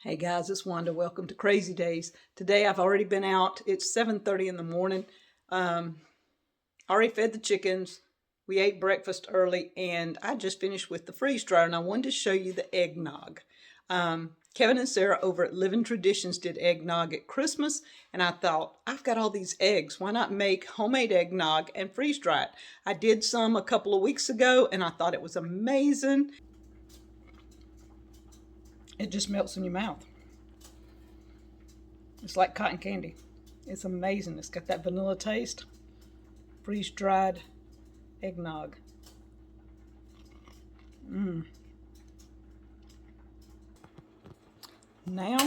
Hey guys, it's Wanda. Welcome to Crazy Days. Today I've already been out. It's 7:30 in the morning. Already fed the chickens. We ate breakfast early and I just finished with the freeze dryer and I wanted to show you the eggnog. Kevin and Sarah over at Living Traditions did eggnog at Christmas and I thought, I've got all these eggs. Why not make homemade eggnog and freeze dry it? I did some a couple of weeks ago and I thought it was amazing. It just melts in your mouth. It's like cotton candy. It's amazing. It's got that vanilla taste. Freeze-dried eggnog. Now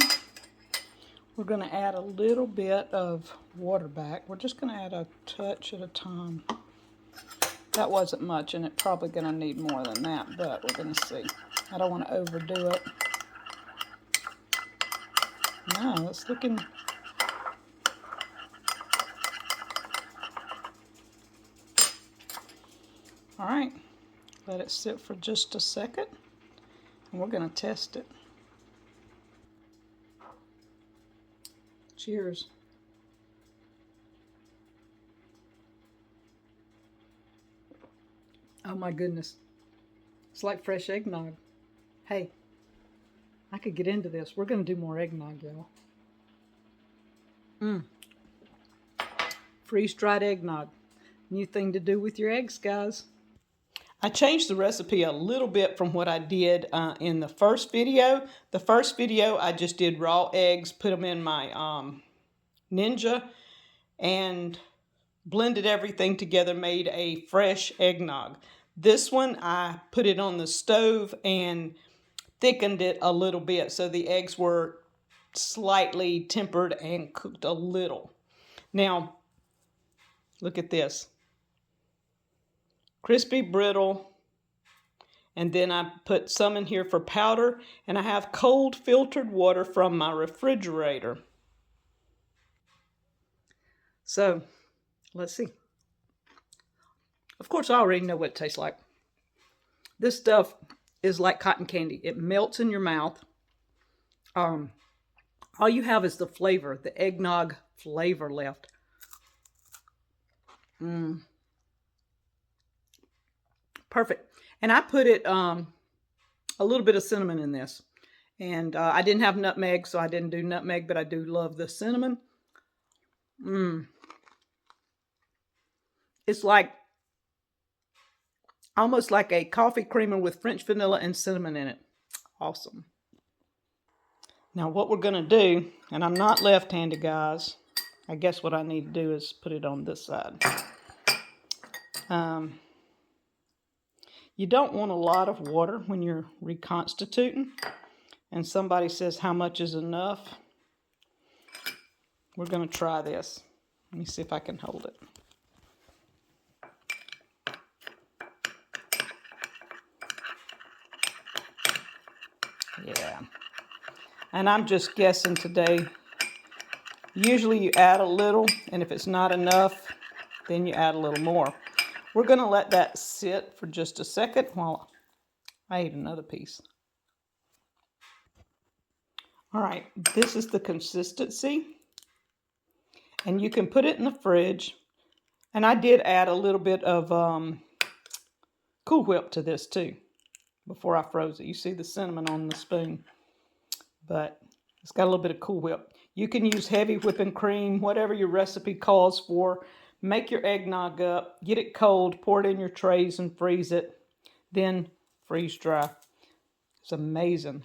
we're going to add a little bit of water back. We're just going to add a touch at a time. That wasn't much and it's probably going to need more than that, but we're going to see. I don't want to overdo it. No, it's looking... All right, let it sit for just a second, and we're going to test it. Cheers. Oh my goodness. It's like fresh eggnog. Hey, I could get into this. We're going to do more eggnog, y'all. Freeze-dried eggnog. New thing to do with your eggs, guys. I changed the recipe a little bit from what I did in the first video. The first video, I just did raw eggs, put them in my Ninja, and blended everything together, made a fresh eggnog. This one, I put it on the stove and thickened it a little bit so the eggs were slightly tempered and cooked a little. Now, look at this. Crispy, brittle, and then I put some in here for powder, and I have cold filtered water from my refrigerator. So, let's see. Of course, I already know what it tastes like. This stuff is like cotton candy. It melts in your mouth. All you have is the flavor, the eggnog flavor left. Perfect. And I put it a little bit of cinnamon in this. And I didn't have nutmeg, so I didn't do nutmeg, but I do love the cinnamon. It's like almost like a coffee creamer with French vanilla and cinnamon in it. Awesome. Now what we're going to do, and I'm not left-handed, guys. I guess what I need to do is put it on this side. You don't want a lot of water when you're reconstituting. And somebody says, how much is enough? We're going to try this. Let me see if I can hold it. Yeah. And I'm just guessing today. Usually you add a little, and if it's not enough, then you add a little more. We're going to let that sit for just a second while I eat another piece. All right, this is the consistency. And you can put it in the fridge. And I did add a little bit of Cool Whip to this too before I froze it. You see the cinnamon on the spoon, but it's got a little bit of Cool Whip. You can use heavy whipping cream, whatever your recipe calls for. Make your eggnog up, get it cold, pour it in your trays and freeze it. Then freeze dry. It's amazing.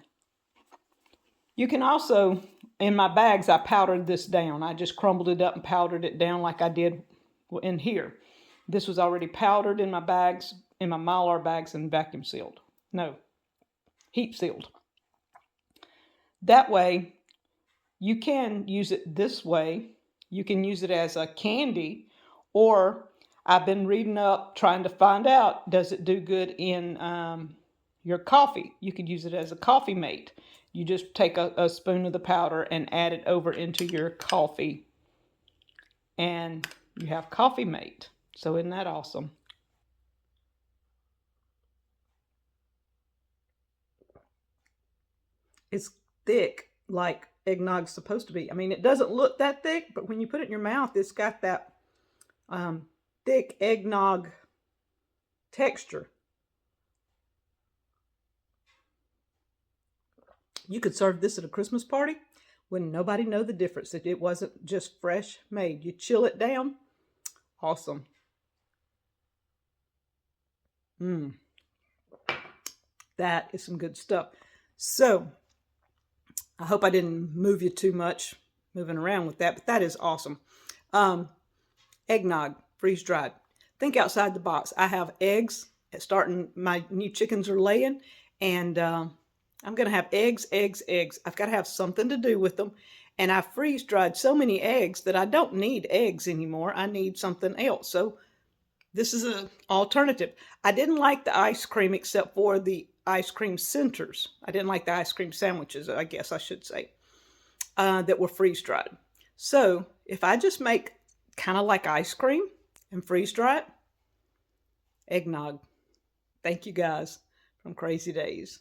You can also, in my bags, I powdered this down. I just crumbled it up and powdered it down like I did in here. This was already powdered in my bags, in my Mylar bags, and vacuum sealed. No, heat sealed. That way, you can use it this way. You can use it as a candy, or I've been reading up, trying to find out, does it do good in your coffee? You could use it as a coffee mate. You just take a spoon of the powder and add it over into your coffee, and you have coffee mate. So isn't that awesome? It's thick like eggnog's supposed to be. I mean, it doesn't look that thick, but when you put it in your mouth, it's got that thick eggnog texture. You could serve this at a Christmas party. Wouldn't nobody know the difference if it wasn't just fresh made. You chill it down. Awesome. That is some good stuff. So, I hope I didn't move you too much moving around with that, but that is awesome. Eggnog, freeze-dried. Think outside the box. I have eggs starting, my new chickens are laying, and I'm going to have eggs. I've got to have something to do with them. And I freeze-dried so many eggs that I don't need eggs anymore. I need something else. So this is an alternative. I didn't like the ice cream except for the ice cream centers. I didn't like the ice cream sandwiches, I guess I should say, that were freeze-dried. So if I just make kind of like ice cream and freeze-dry it, eggnog. Thank you guys from Crazy Days.